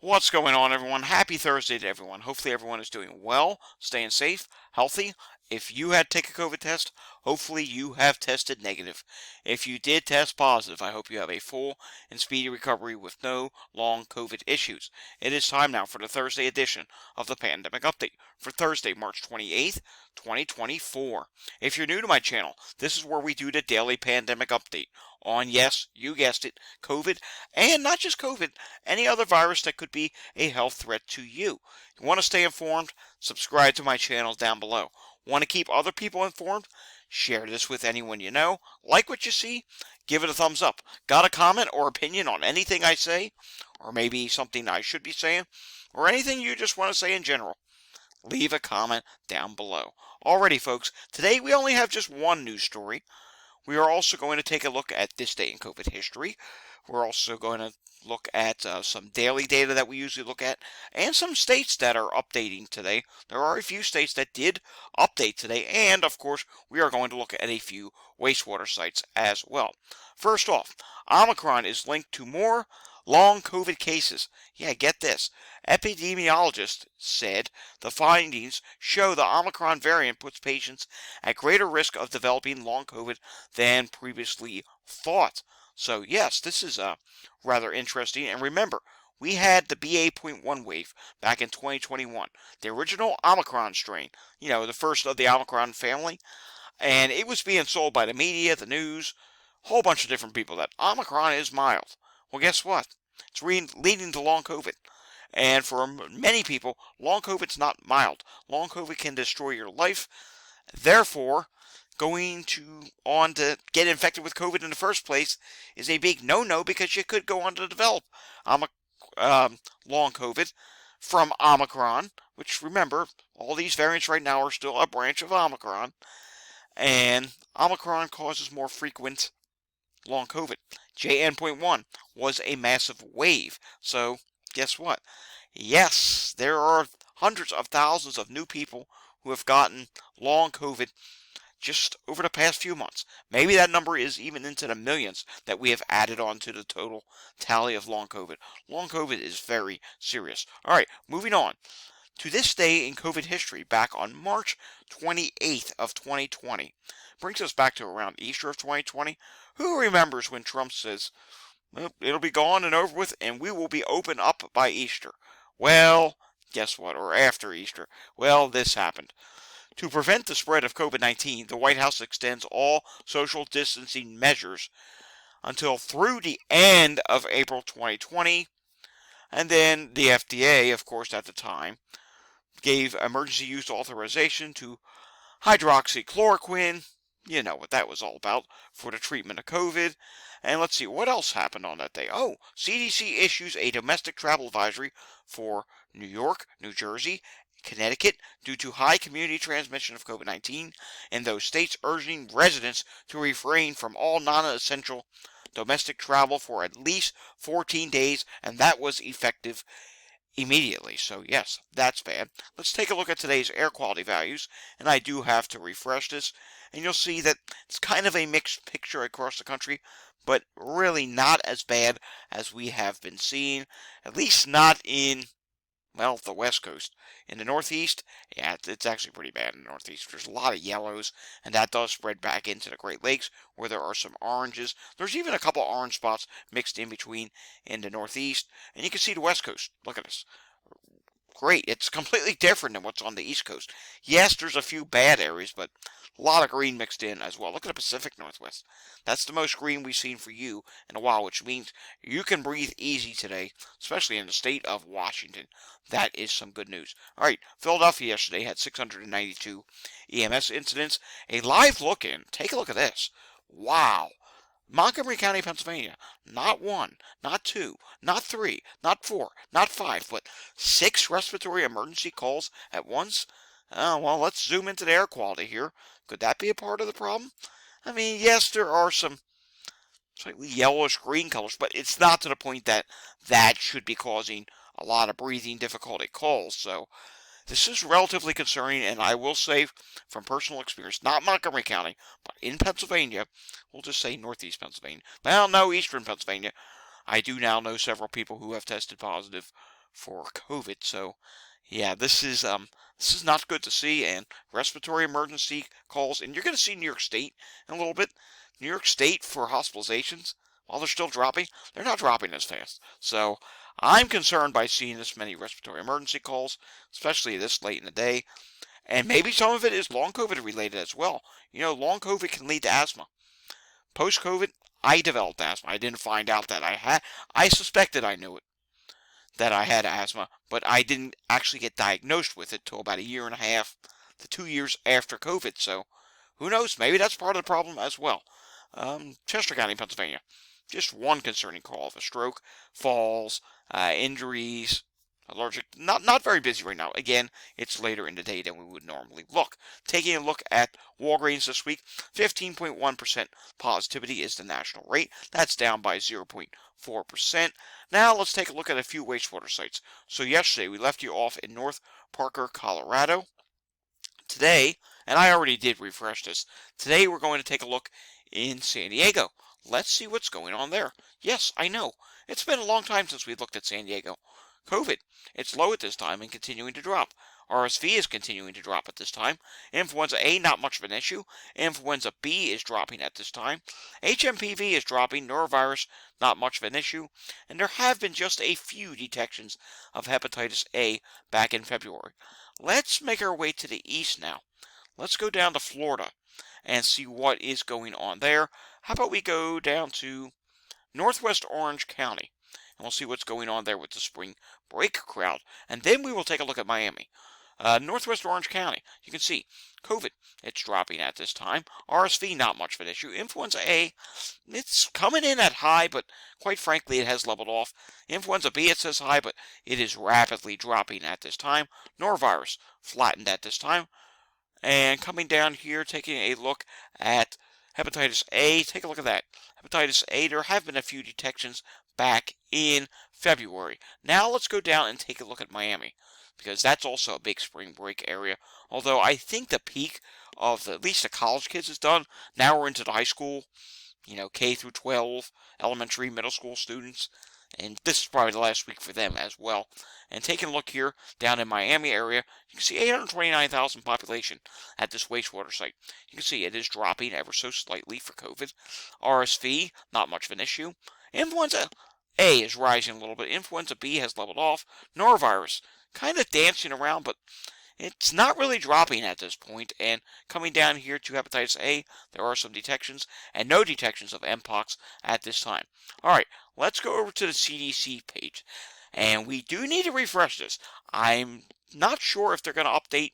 What's going on, everyone? Happy Thursday to everyone. Hopefully everyone is doing well, staying safe, healthy. If you had to take a COVID test, hopefully you have tested negative. If you did test positive, I hope you have a full and speedy recovery with no long COVID issues. It is time now for the Thursday edition of the Pandemic Update for Thursday, March 28th, 2024. If you're new to my channel, this is where we do the daily pandemic update on, yes, you guessed it, COVID, and not just COVID, any other virus that could be a health threat to you. You want to stay informed? Subscribe to my channel down below. Want to keep other people informed? Share this with anyone you know. Like what you see? Give it a thumbs up. Got a comment or opinion on anything I say? Or maybe something I should be saying? Or anything you just want to say in general? Leave a comment down below. Alrighty, folks, today we only have just one news story. We are also going to take a look at this day in COVID history. We're also going to look at some daily data that we usually look at, and some states that are updating today. There are a few states that did update today, and of course, we are going to look at a few wastewater sites as well. First off, Omicron is linked to more long COVID cases. Yeah, get this. Epidemiologists said the findings show the Omicron variant puts patients at greater risk of developing long COVID than previously thought. So yes, this is rather interesting. And remember, we had the BA.1 wave back in 2021, the original Omicron strain, the first of the Omicron family. And it was being sold by the media, the news, a whole bunch of different people that Omicron is mild. Well, guess what? It's leading to long COVID. And for many people, long COVID's not mild. Long COVID can destroy your life. Therefore, going on to get infected with COVID in the first place is a big no-no, because you could go on to develop long COVID from Omicron, which, remember, all these variants right now are still a branch of Omicron, and Omicron causes more frequent long COVID. JN.1 was a massive wave, so guess what? Yes, there are hundreds of thousands of new people who have gotten long COVID just over the past few months. Maybe that number is even into the millions that we have added on to the total tally of long COVID. Long COVID is very serious. All right, moving on to this day in COVID history, back on March 28th of 2020. Brings us back to around Easter of 2020. Who remembers when Trump says, well, it'll be gone and over with, and we will be open up by Easter? Well, guess what? Or after Easter. Well, this happened. To prevent the spread of COVID-19, the White House extends all social distancing measures until through the end of April 2020. And then the FDA, of course, at the time, gave emergency use authorization to hydroxychloroquine. You know what that was all about, for the treatment of COVID. And let's see, what else happened on that day? Oh, CDC issues a domestic travel advisory for New York, New Jersey, Connecticut due to high community transmission of COVID-19 in those states, urging residents to refrain from all non-essential domestic travel for at least 14 days, and that was effective immediately. So yes, that's bad. Let's take a look at today's air quality values, and I do have to refresh this, and you'll see that it's kind of a mixed picture across the country, but really not as bad as we have been seeing, at least not in, well, the West Coast. In the Northeast, yeah, it's actually pretty bad in the Northeast. There's a lot of yellows, and that does spread back into the Great Lakes, where there are some oranges. There's even a couple orange spots mixed in between in the Northeast. And you can see the West Coast. Look at this. Great. It's completely different than what's on the East Coast. Yes, there's a few bad areas, but a lot of green mixed in as well. Look at the Pacific Northwest. That's the most green we've seen for you in a while, which means you can breathe easy today, especially in the state of Washington. That is some good news. All right, Philadelphia yesterday had 692 EMS incidents. A live look-in. Take a look at this. Wow. Montgomery County, Pennsylvania, not one, not two, not three, not four, not five, but 6 respiratory emergency calls at once? Well, let's zoom into the air quality here. Could that be a part of the problem? I mean, yes, there are some slightly yellowish green colors, but it's not to the point that that should be causing a lot of breathing difficulty calls. So this is relatively concerning, and I will say from personal experience, not Montgomery County, but in Pennsylvania, we'll just say northeast Pennsylvania. Well, no, eastern Pennsylvania. I do now know several people who have tested positive for COVID. So, yeah, this is not good to see. And respiratory emergency calls, and you're going to see New York State in a little bit. New York State for hospitalizations, while they're still dropping, they're not dropping as fast. So I'm concerned by seeing this many respiratory emergency calls, especially this late in the day. And maybe some of it is long COVID related as well. You know, long COVID can lead to asthma. Post COVID, I developed asthma. I didn't find out that I had. I suspected I knew it, that I had asthma, but I didn't actually get diagnosed with it till about a year and a half to 2 years after COVID. So who knows? Maybe that's part of the problem as well. Chester County, Pennsylvania. Just one concerning call of a stroke, falls, injuries, allergic. Not very busy right now. Again, it's later in the day than we would normally look. Taking a look at Walgreens this week, 15.1% positivity is the national rate. That's down by 0.4%. Now let's take a look at a few wastewater sites. So yesterday we left you off in North Parker, Colorado. Today, and I already did refresh this, today we're going to take a look in San Diego. Let's see what's going on there. Yes, I know. It's been a long time since we looked at San Diego. COVID, it's low at this time and continuing to drop. RSV is continuing to drop at this time. Influenza A, not much of an issue. Influenza B is dropping at this time. HMPV is dropping. Norovirus, not much of an issue. And there have been just a few detections of hepatitis A back in February. Let's make our way to the east now. Let's go down to Florida and see what is going on there. How about we go down to Northwest Orange County, and we'll see what's going on there with the spring break crowd. And then we will take a look at Miami. Northwest Orange County, you can see COVID, it's dropping at this time. RSV, not much of an issue. Influenza A, it's coming in at high, but quite frankly, it has leveled off. Influenza B, it says high, but it is rapidly dropping at this time. Norovirus, flattened at this time. And coming down here, taking a look at hepatitis A, take a look at that. Hepatitis A, there have been a few detections back in February. Now let's go down and take a look at Miami, because that's also a big spring break area. Although I think the peak of at least the college kids is done. Now we're into the high school, K through 12, elementary, middle school students. And this is probably the last week for them as well. And taking a look here, down in Miami area, you can see 829,000 population at this wastewater site. You can see it is dropping ever so slightly for COVID. RSV, not much of an issue. Influenza A is rising a little bit. Influenza B has leveled off. Norovirus, kind of dancing around, but it's not really dropping at this point. And coming down here to hepatitis A, there are some detections, and no detections of Mpox at this time. Alright, let's go over to the CDC page. And we do need to refresh this. I'm not sure if they're going to update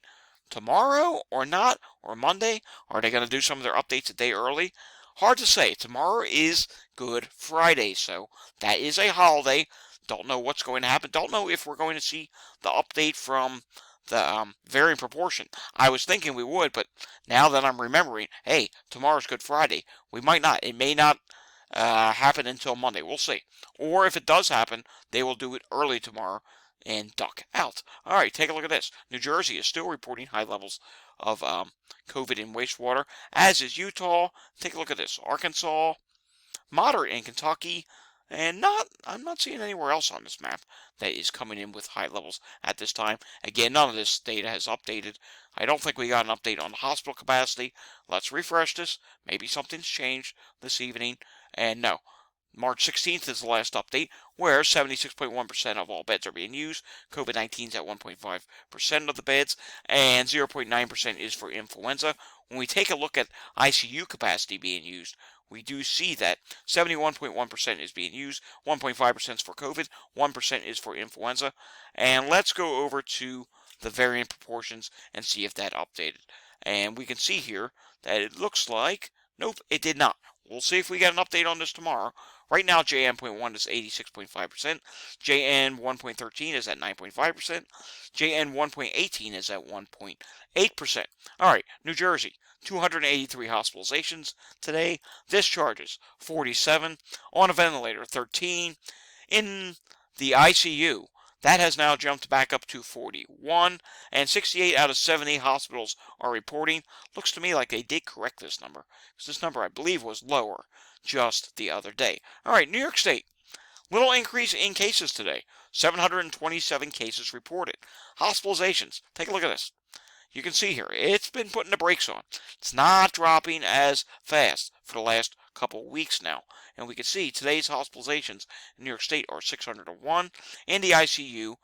tomorrow or not, or Monday. Are they going to do some of their updates a day early? Hard to say. Tomorrow is Good Friday, so that is a holiday. Don't know what's going to happen. Don't know if we're going to see the update from the varying proportion. I was thinking we would, but now that I'm remembering, hey, tomorrow's Good Friday, we might not. It may not happen until Monday. We'll see. Or if it does happen, they will do it early tomorrow and duck out. All right, take a look at this. New Jersey is still reporting high levels of COVID in wastewater, as is Utah. Take a look at this. Arkansas, moderate in Kentucky, and I'm not seeing anywhere else on this map that is coming in with high levels at this time. Again, none of this data has updated. I don't think we got an update on the hospital capacity. Let's refresh this. Maybe something's changed this evening. And no, March 16th is the last update, where 76.1% of all beds are being used. COVID-19 is at 1.5% of the beds, and 0.9% is for influenza. When we take a look at ICU capacity being used, we do see that 71.1% is being used, 1.5% is for COVID, 1% is for influenza. And let's go over to the variant proportions and see if that updated. And we can see here that it looks like, nope, it did not. We'll see if we get an update on this tomorrow. Right now, JN.1 is 86.5%, JN 1.13 is at 9.5%, JN 1.18 is at 1.8%. Alright, New Jersey, 283 hospitalizations today, discharges 47, on a ventilator 13, in the ICU, that has now jumped back up to 41, and 68 out of 70 hospitals are reporting. Looks to me like they did correct this number, because this number I believe was lower just the other day. Alright, New York State, little increase in cases today. 727 cases reported. Hospitalizations, take a look at this. You can see here, it's been putting the brakes on. It's not dropping as fast for the last couple weeks now. And we can see today's hospitalizations in New York State are 601. In the ICU,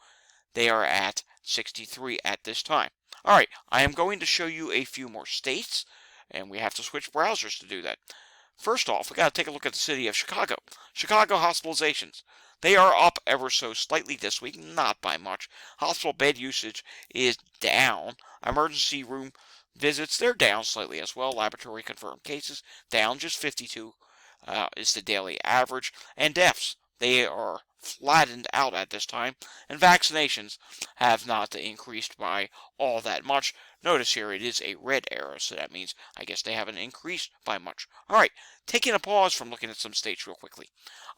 they are at 63 at this time. All right, I am going to show you a few more states, and we have to switch browsers to do that. First off, we got to take a look at the city of Chicago. Chicago hospitalizations. They are up ever so slightly this week, not by much. Hospital bed usage is down. Emergency room visits, they're down slightly as well. Laboratory confirmed cases, down just 52 is the daily average. And deaths, they are flattened out at this time. And vaccinations have not increased by all that much. Notice here it is a red arrow, so that means I guess they haven't increased by much. All right, taking a pause from looking at some states real quickly.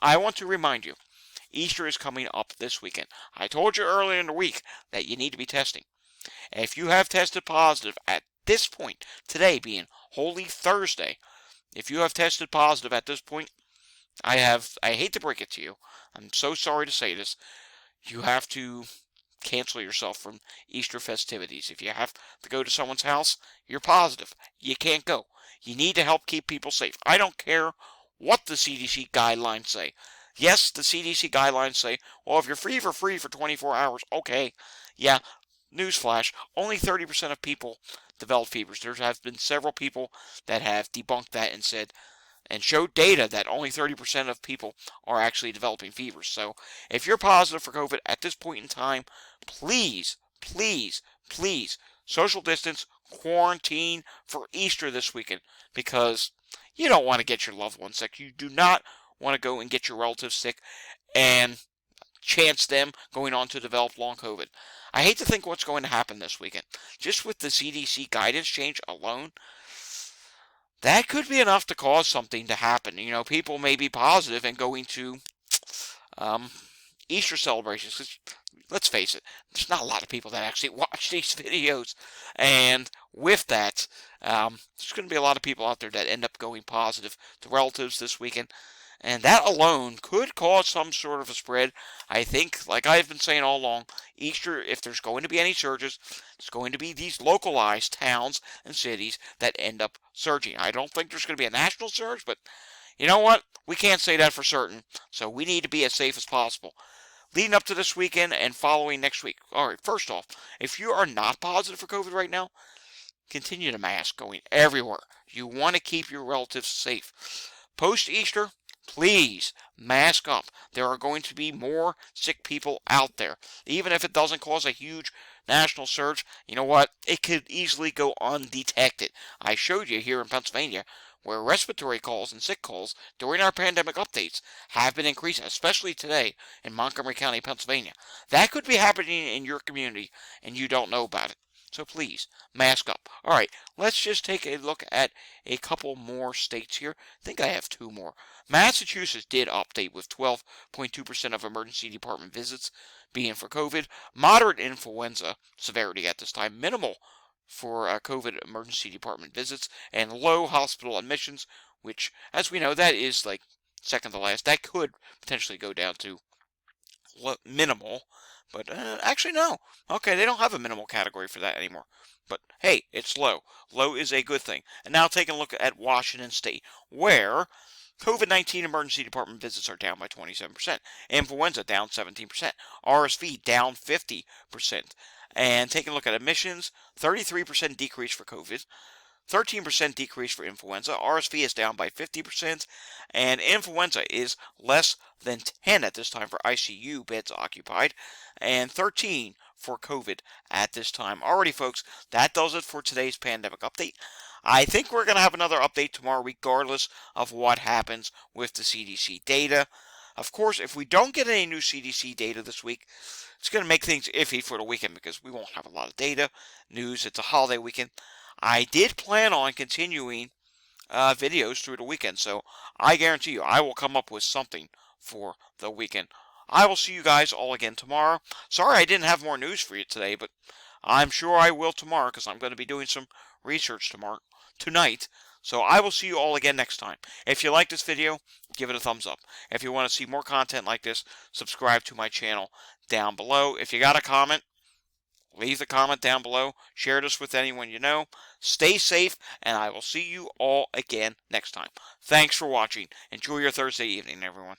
I want to remind you, Easter is coming up this weekend. I told you earlier in the week that you need to be testing. And if you have tested positive at this point, today being Holy Thursday, if you have tested positive at this point, I hate to break it to you, I'm so sorry to say this, you have to cancel yourself from Easter festivities. If you have to go to someone's house, you're positive. You can't go. You need to help keep people safe. I don't care what the CDC guidelines say. Yes, the CDC guidelines say, well, if you're free for 24 hours, okay. Yeah, newsflash, only 30% of people develop fevers. There have been several people that have debunked that and said, and showed data that only 30% of people are actually developing fevers. So if you're positive for COVID at this point in time, please, please, please, social distance, quarantine for Easter this weekend, because you don't want to get your loved ones sick. You do not want to go and get your relatives sick and chance them going on to develop long COVID. I hate to think what's going to happen this weekend. Just with the CDC guidance change alone, that could be enough to cause something to happen. You know, people may be positive and going to Easter celebrations. 'Cause let's face it, there's not a lot of people that actually watch these videos. And with that, there's going to be a lot of people out there that end up going positive to relatives this weekend. And that alone could cause some sort of a spread. I think, like I've been saying all along, Easter, if there's going to be any surges, it's going to be these localized towns and cities that end up surging. I don't think there's going to be a national surge, but you know what? We can't say that for certain, so we need to be as safe as possible. Leading up to this weekend and following next week. All right, first off, if you are not positive for COVID right now, continue to mask going everywhere. You want to keep your relatives safe. Post-Easter, please mask up. There are going to be more sick people out there. Even if it doesn't cause a huge national surge, you know what? It could easily go undetected. I showed you here in Pennsylvania where respiratory calls and sick calls during our pandemic updates have been increasing, especially today in Montgomery County, Pennsylvania. That could be happening in your community and you don't know about it. So please, mask up. All right, let's just take a look at a couple more states here. I think I have two more. Massachusetts did update with 12.2% of emergency department visits being for COVID. Moderate influenza severity at this time. Minimal for COVID emergency department visits. And low hospital admissions, which, as we know, that is like second to last. That could potentially go down to minimal. But actually, no. Okay, they don't have a minimal category for that anymore. But hey, it's low. Low is a good thing. And now taking a look at Washington State, where COVID-19 emergency department visits are down by 27%. Influenza down 17%. RSV down 50%. And taking a look at admissions, 33% decrease for COVID. 13% decrease for influenza. RSV is down by 50%, and influenza is less than 10 at this time for ICU beds occupied, and 13 for COVID at this time. Alrighty, folks, that does it for today's pandemic update. I think we're going to have another update tomorrow regardless of what happens with the CDC data. Of course, if we don't get any new CDC data this week, it's going to make things iffy for the weekend because we won't have a lot of data, news. It's a holiday weekend. I did plan on continuing videos through the weekend, so I guarantee you I will come up with something for the weekend. I will see you guys all again tomorrow. Sorry I didn't have more news for you today, but I'm sure I will tomorrow because I'm going to be doing some research tonight. So I will see you all again next time. If you like this video, give it a thumbs up. If you want to see more content like this, subscribe to my channel down below. If you got a comment, leave the comment down below. Share this with anyone you know. Stay safe, and I will see you all again next time. Thanks for watching. Enjoy your Thursday evening, everyone.